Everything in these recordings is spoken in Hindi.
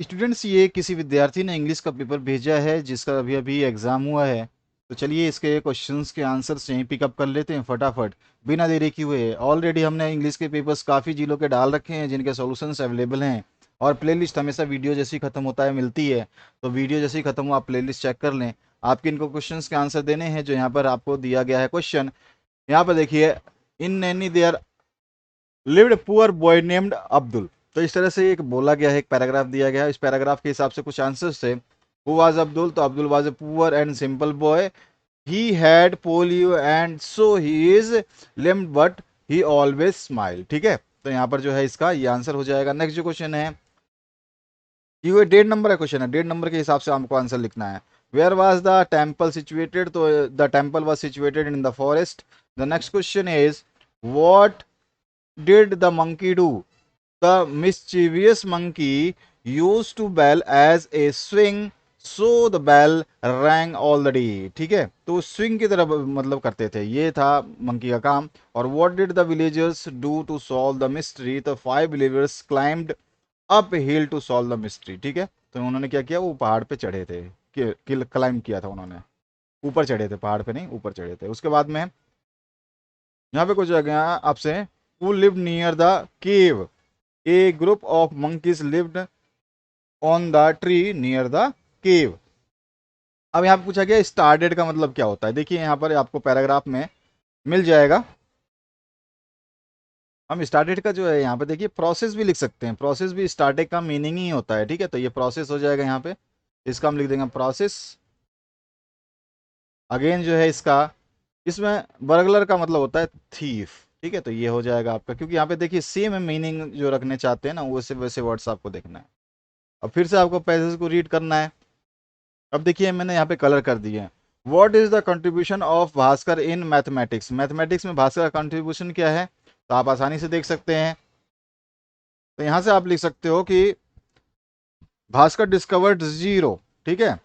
स्टूडेंट्स, ये किसी विद्यार्थी ने इंग्लिश का पेपर भेजा है जिसका अभी अभी एग्ज़ाम हुआ है। तो चलिए इसके क्वेश्चंस के आंसर्स यहीं पिकअप कर लेते हैं फटाफट, बिना देरी किए हुए। ऑलरेडी हमने इंग्लिश के पेपर्स काफ़ी जिलों के डाल रखे हैं जिनके सॉल्यूशंस अवेलेबल हैं। और प्लेलिस्ट हमेशा वीडियो जैसे ही ख़त्म होता है मिलती है, तो वीडियो जैसे ही ख़त्म हो आप प्लेलिस्ट चेक कर लें। आपके इनको क्वेश्चंस के आंसर देने हैं जो यहाँ पर आपको दिया गया है क्वेश्चन। यहाँ पर देखिए, in Naini there lived poor boy named Abdul. तो इस तरह से एक बोला गया है, एक पैराग्राफ दिया गया है। इस पैराग्राफ के हिसाब से कुछ आंसर्स थे। Who was Abdul? तो Abdul was a poor and simple boy. He had polio and so he is limped but he always smile. ठीक है, तो यहाँ पर जो है इसका ये आंसर हो जाएगा। नेक्स्ट जो क्वेश्चन है, ये डेढ़ नंबर का क्वेश्चन है। डेढ़ नंबर के हिसाब से हमको आंसर लिखना है। Where was the temple situated? तो the temple was situated in the forest. The next question is what did the monkey do? The mischievous monkey used to bell as a swing, so the bell rang all the day। ठीक है, तो स्विंग की तरह मतलब करते थे, ये था मंकी का काम। और what did the villagers do to solve the mystery? तो 5 believers climbed up hill to solve the mystery। ठीक है, तो उन्होंने क्या किया, वो पहाड़ पे चढ़े थे, क्लाइंब किया था उन्होंने, ऊपर चढ़े थे, पहाड़ पे नहीं ऊपर चढ़े थे। उसके बाद में यहाँ पे कुछ आ गया आपसे, who lived near the cave? A group of monkeys lived on the tree near the cave। अब यहाँ पे पूछा गया स्टार्टेड का मतलब क्या होता है। देखिए यहाँ पर आपको पैराग्राफ में मिल जाएगा। हम स्टार्टेड का जो है यहाँ पे देखिए प्रोसेस भी लिख सकते हैं। प्रोसेस भी स्टार्टेड का मीनिंग ही होता है। ठीक है, तो ये प्रोसेस हो जाएगा यहाँ पे, इसका हम लिख देंगे प्रोसेस। अगेन जो है इसका, इसमें बर्गलर का मतलब होता है थीफ। ठीक है, तो ये हो जाएगा आपका, क्योंकि यहाँ पे देखिए सेम मीनिंग जो रखने चाहते हैं ना, वैसे वैसे वर्ड्स आपको देखना है। अब फिर से आपको पैसेज को रीड करना है। अब देखिए मैंने यहाँ पे कलर कर दिए हैं। What is the contribution of Bhaskar in mathematics? Mathematics में भास्कर का कंट्रीब्यूशन क्या है, तो आप आसानी से देख सकते हैं। तो यहाँ से आप लिख सकते हो कि भास्कर डिस्कवर्ड जीरो। ठीक है,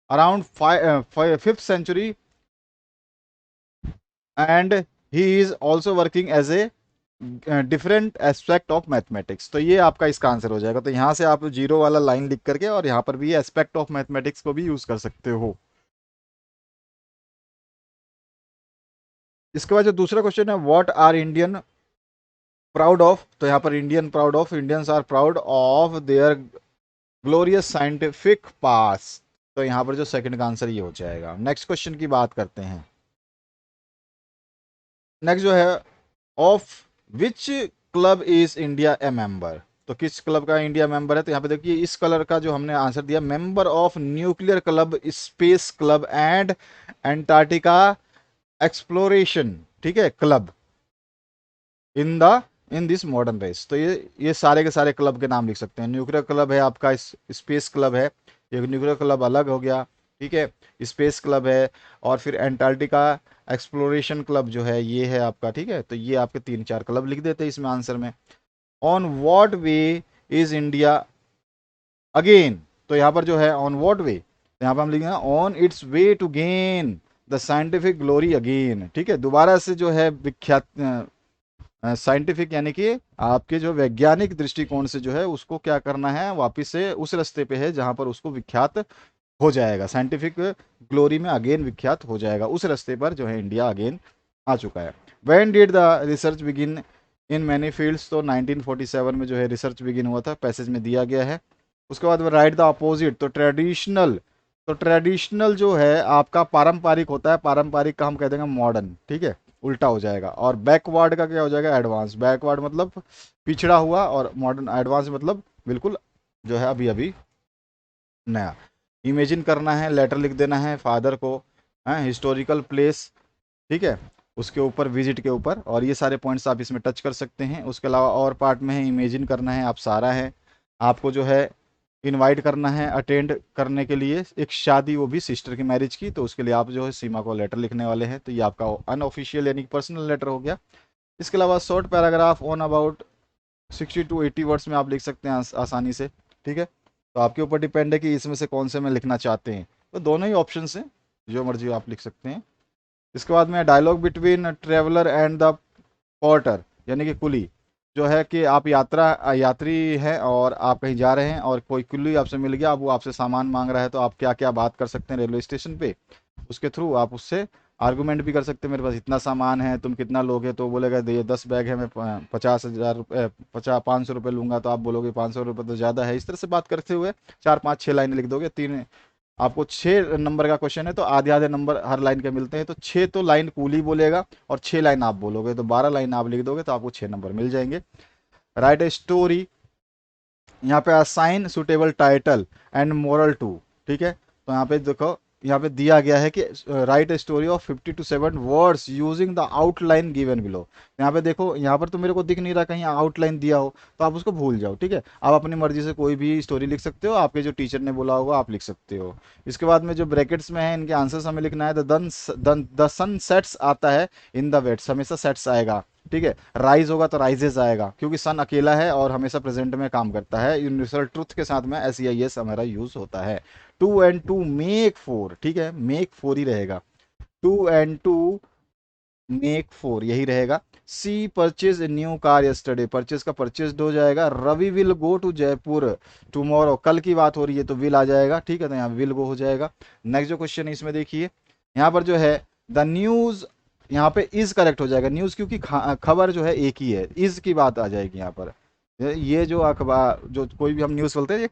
around 5th century and he is also working as a different aspect of mathematics. तो ये आपका इसका आंसर हो जाएगा। तो यहाँ से आप जीरो वाला लाइन लिख करके और यहाँ पर भी एस्पेक्ट ऑफ मैथमेटिक्स को भी यूज कर सकते हो। इसके बाद जो दूसरा क्वेश्चन है, what are Indian proud of? तो यहाँ पर Indian proud of, Indians are proud of their glorious scientific past. तो यहाँ पर जो सेकंड का आंसर ये हो जाएगा। नेक्स्ट क्वेश्चन की बात करते हैं। नेक्स्ट जो है, of which club is India A member? तो किस क्लब का इंडिया मेंबर है? तो यहाँ पे देखिए इस कलर का जो हमने आंसर दिया, member of nuclear club, space club and Antarctica exploration. ठीक है, club in the in this modern race. तो ये सारे के सारे क्लब के नाम लिख सकते हैं। न्यूक्लियर क्लब है आपका, स्पेस क्लब है, एक न्यूक्लियर क्लब अलग हो गया। ठीक है, स्पेस क्लब है, और फिर एंटार्क्टिका एक्सप्लोरेशन क्लब जो है ये है आपका। ठीक है, तो ये आपके 3-4 क्लब लिख देते हैं इसमें आंसर में। On what way is India again? तो यहाँ पर जो है ऑन वॉट वे, तो यहाँ पर हम लिखेंगे on its way to gain the scientific glory again. ठीक है, दोबारा से जो है विख्यात साइंटिफिक यानी कि आपके जो वैज्ञानिक दृष्टिकोण से जो है उसको क्या करना है, वापस से उस रास्ते पे है जहां पर उसको विख्यात हो जाएगा, साइंटिफिक ग्लोरी में अगेन विख्यात हो जाएगा। उस रास्ते पर जो है इंडिया अगेन आ चुका है। When did the research begin in many fields? तो 1947 में जो है रिसर्च बिगिन हुआ था, पैसेज में दिया गया है। उसके बाद राइट द अपोजिट। तो ट्रेडिशनल, तो ट्रेडिशनल जो है आपका पारंपरिक होता है, पारंपरिक का हम कह देंगे मॉडर्न। ठीक है, उल्टा हो जाएगा। और बैकवर्ड का क्या हो जाएगा, एडवांस। बैकवर्ड मतलब पिछड़ा हुआ, और मॉडर्न एडवांस मतलब बिल्कुल जो है अभी अभी नया। इमेजिन करना है, लेटर लिख देना है फादर को, है हिस्टोरिकल प्लेस। ठीक है, उसके ऊपर विजिट के ऊपर, और ये सारे पॉइंट्स आप इसमें टच कर सकते हैं। उसके अलावा और पार्ट में है इमेजिन करना है, आप सारा है, आपको जो है इनवाइट करना है अटेंड करने के लिए एक शादी, वो भी सिस्टर की मैरिज की। तो उसके लिए आप जो है सीमा को लेटर लिखने वाले हैं। तो ये आपका अनऑफिशियल यानी पर्सनल लेटर हो गया। इसके अलावा short paragraph on about 60 to 80 words में आप लिख सकते हैं आसानी से। ठीक है, तो आपके ऊपर डिपेंड है कि इसमें से कौन से में लिखना चाहते हैं। तो दोनों ही ऑप्शन हैं, जो मर्जी आप लिख सकते हैं। इसके बाद में dialogue between traveller and the porter यानी कि कुली। जो है कि आप यात्री हैं और आप कहीं जा रहे हैं और कोई कुल्ली आपसे मिल गया, अब वो आपसे सामान मांग रहा है, तो आप क्या क्या बात कर सकते हैं रेलवे स्टेशन पे, उसके थ्रू आप उससे आर्गूमेंट भी कर सकते हैं। मेरे पास इतना सामान है, तुम कितना लोगे, तो बोलेगा ये 10 बैग है, मैं 50,000 रुपये 500 रुपये लूंगा, तो आप बोलोगे 500 रुपये तो ज़्यादा है। इस तरह से बात करते हुए 4 5 6 लाइनें लिख दोगे। तीन आपको 6 नंबर का क्वेश्चन है, तो आधे आधे नंबर हर लाइन के मिलते हैं, तो 6 तो लाइन कूली बोलेगा और 6 लाइन आप बोलोगे, तो 12 लाइन आप लिख दोगे, तो आपको 6 नंबर मिल जाएंगे। राइट ए स्टोरी, यहाँ पे assign suitable title and moral to, ठीक है। तो यहाँ पे देखो, यहाँ पे दिया गया है कि right a story of 50 to 7 words using the outline given below. यहाँ पे देखो, यहाँ पर तो मेरे को दिख नहीं रहा कहीं आउटलाइन दिया हो, तो आप उसको भूल जाओ, ठीक है। आप अपनी मर्जी से कोई भी स्टोरी लिख सकते हो, आपके जो टीचर ने बोला होगा आप लिख सकते हो। इसके बाद में जो ब्रैकेट्स में है, इनके आंसर्स हमें लिखना है। द सन सेट्स आता है इन द वेट्स, हमेशा सेट्स आएगा, ठीक है। राइज होगा तो राइजेस आएगा, क्योंकि सन अकेला है और हमेशा प्रेजेंट में काम करता है। यूनिवर्सल ट्रुथ के साथ में एस ई आई एस हमारा यूज होता है। 2 and 2 मेक 4, ठीक है, मेक 4 ही रहेगा। 2 and 2 मेक 4 यही रहेगा। She purchase new car yesterday, purchase का परचेज हो जाएगा। Ravi will go to Jaipur tomorrow, कल की बात हो रही है तो विल आ जाएगा, ठीक है, तो यहाँ विल गो हो जाएगा। नेक्स्ट जो क्वेश्चन है इसमें देखिए, यहाँ पर जो है द न्यूज, यहाँ पे इज करेक्ट हो जाएगा न्यूज, क्योंकि खबर जो है एक ही है, इज की बात आ जाएगी यहाँ पर। ये जो अखबार, जो कोई भी हम न्यूज बोलते हैं, ये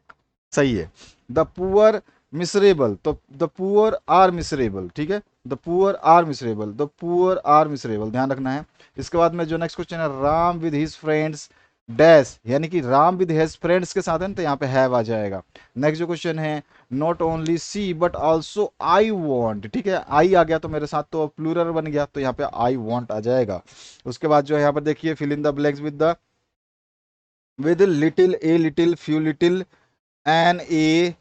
सही है। द पुअर मिसरेबल, तो द पुअर आर मिसरेबल, ठीक है, the poor are miserable, the poor are miserable, ध्यान रखना है। इसके बाद में जो नेक्स्ट क्वेश्चन है, Ram with his friends dash, यानी कि राम विद हिज फ्रेंड्स के साथ है ना, तो यहाँ पे हैव आ जाएगा। नेक्स्ट जो क्वेश्चन है, not only she but also I want, ठीक है, आई आ गया तो मेरे साथ तो प्लूरल बन गया, तो यहाँ पे आई वॉन्ट आ जाएगा। उसके बाद जो है यहाँ पर देखिए, fill in the blanks with little, a little, few little, an a,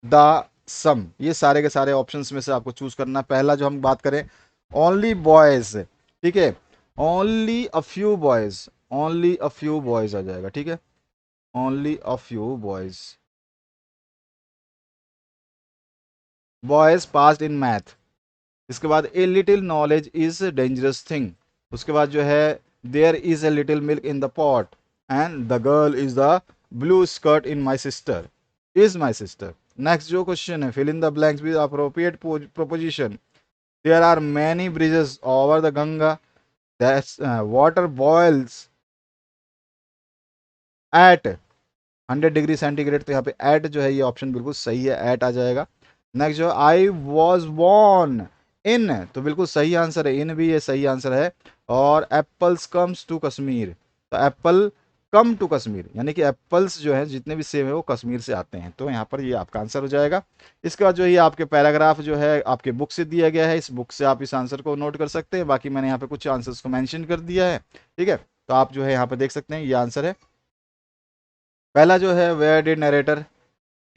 the some, ये सारे के सारे ऑप्शंस में से आपको चूज करना है। पहला जो हम बात करें, ओनली बॉयज, ठीक है, only a few boys, only a few boys आ जाएगा, ठीक है, only a few boys, boys passed in math. इसके बाद a little knowledge is dangerous thing. उसके बाद जो है, there is a little milk in the pot and the girl is the blue skirt in my sister, is my sister. Next जो क्वेश्चन है, fill in the blanks with appropriate proposition. There are many bridges over the Ganga, that's water boils at 100 degree centigrade, तो यहाँ पे एट जो है ये ऑप्शन बिल्कुल सही है, एट आ जाएगा। नेक्स्ट जो आई वॉज बॉर्न इन, तो बिल्कुल सही आंसर है, इन भी ये सही आंसर है। और एप्पल्स कम्स टू कश्मीर, तो एप्पल कम टू कश्मीर, यानी कि एप्पल्स जो है जितने भी सेब है वो कश्मीर से आते हैं, तो यहाँ पर ये आपका आंसर हो जाएगा। इसके बाद जो ये आपके पैराग्राफ जो है आपके बुक से दिया गया है, इस बुक से आप इस आंसर को नोट कर सकते हैं। बाकी मैंने यहाँ पे कुछ आंसर्स को मेंशन कर दिया है, ठीक है, तो आप जो है यहाँ पे देख सकते हैं, ये आंसर है। पहला जो है, where did narrator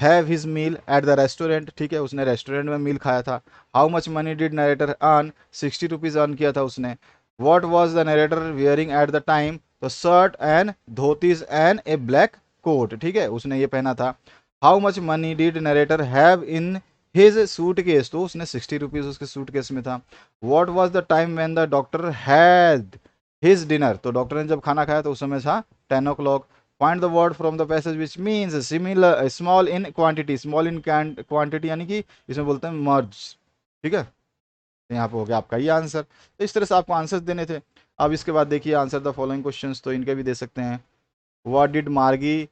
have his meal at the restaurant, ठीक है, उसने रेस्टोरेंट में मील खाया था। How much money did narrator earn, 60 rupees earn किया था उसने। What was the narrator wearing at the time, तो shirt and dhotis and a black coat, ठीक है, उसने ये पहना था। How much money did narrator have in his suitcase, तो उसने 60 रुपीज उसके सूट केस में था। What was the time when the doctor had his dinner, तो डॉक्टर ने जब खाना खाया तो उस समय था 10 o'clock। Find the word from the passage which means similar, small in quantity, small in quantity यानी कि इसमें बोलते हैं मर्ज, ठीक है, तो यहाँ पे हो गया आपका ये आंसर। तो इस तरह से आपको आंसर देने थे। अब इसके बाद देखिए, आंसर द फॉलोइंग क्वेश्चंस, तो इनके भी दे सकते हैं। What did Margie,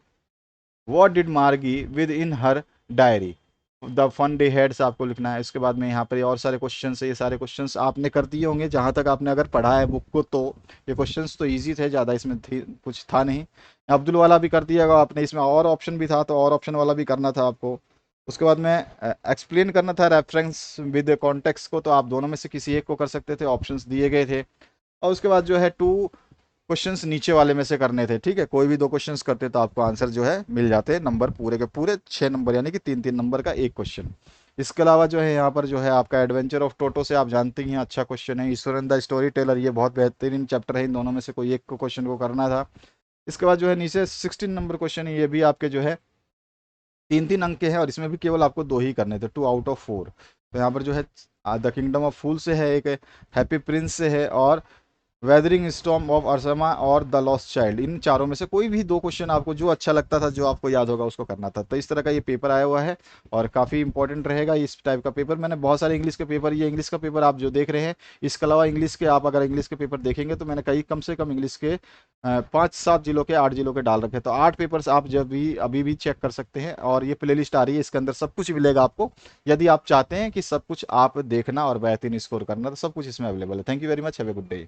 what did Margie with in her diary, the fun they had आपको लिखना है। इसके बाद में यहाँ पर और सारे क्वेश्चन है, ये सारे क्वेश्चंस आपने कर दिए होंगे जहाँ तक आपने अगर पढ़ा है बुक को, तो ये क्वेश्चंस तो इजी थे, ज़्यादा इसमें कुछ था नहीं। अब्दुल वाला भी कर दिया होगा आपने, इसमें और ऑप्शन भी था, तो और ऑप्शन वाला भी करना था आपको। उसके बाद में एक्सप्लेन करना था रेफरेंस विद कॉन्टेक्स्ट को, तो आप दोनों में से किसी एक को कर सकते थे, ऑप्शंस दिए गए थे। और उसके बाद जो है 2 क्वेश्चंस नीचे वाले में से करने थे, ठीक है, कोई भी 2 क्वेश्चंस करते तो आपको आंसर जो है मिल जाते, नंबर पूरे के पूरे 6 नंबर, यानी कि 3 3 नंबर का एक क्वेश्चन। इसके अलावा जो है यहाँ पर जो है आपका एडवेंचर ऑफ टोटो से आप जानते ही हैं, अच्छा क्वेश्चन है। ईश्वरन द स्टोरी टेलर, ये बहुत बेहतरीन चैप्टर है, इन दोनों में से कोई एक को क्वेश्चन को करना था। इसके बाद जो है नीचे 16 नंबर क्वेश्चन है, ये भी आपके जो है 3 3 अंक के हैं, और इसमें भी केवल आपको 2 ही करने थे, 2 out of 4। तो यहाँ पर जो है द किंगडम ऑफ फूल से है, एक हैप्पी प्रिंस से है, और वेदरिंग स्टॉर्म ऑफ अर्समा और द लॉस्ट चाइल्ड, इन चारों में से कोई भी दो क्वेश्चन आपको जो अच्छा लगता था, जो आपको याद होगा उसको करना था। तो इस तरह का ये पेपर आया हुआ है और काफ़ी इंपॉर्टेंट रहेगा इस टाइप का पेपर। मैंने बहुत सारे इंग्लिश के पेपर, ये इंग्लिश का पेपर आप जो देख रहे हैं, इसके अलावा इंग्लिश के आप अगर इंग्लिश के पेपर देखेंगे तो मैंने कई कम से कम इंग्लिश के 5-7 जिलों के 8 जिलों के डाल रखे, तो 8 पेपर्स आप जब भी अभी भी चेक कर सकते हैं। और ये प्ले लिस्ट आ रही है, इसके अंदर सब कुछ मिलेगा आपको। यदि आप चाहते हैं कि सब कुछ आप देखना और बेहतरीन स्कोर करना, तो सब कुछ इसमें अवेलेबल है। Thank you very much, have a good day.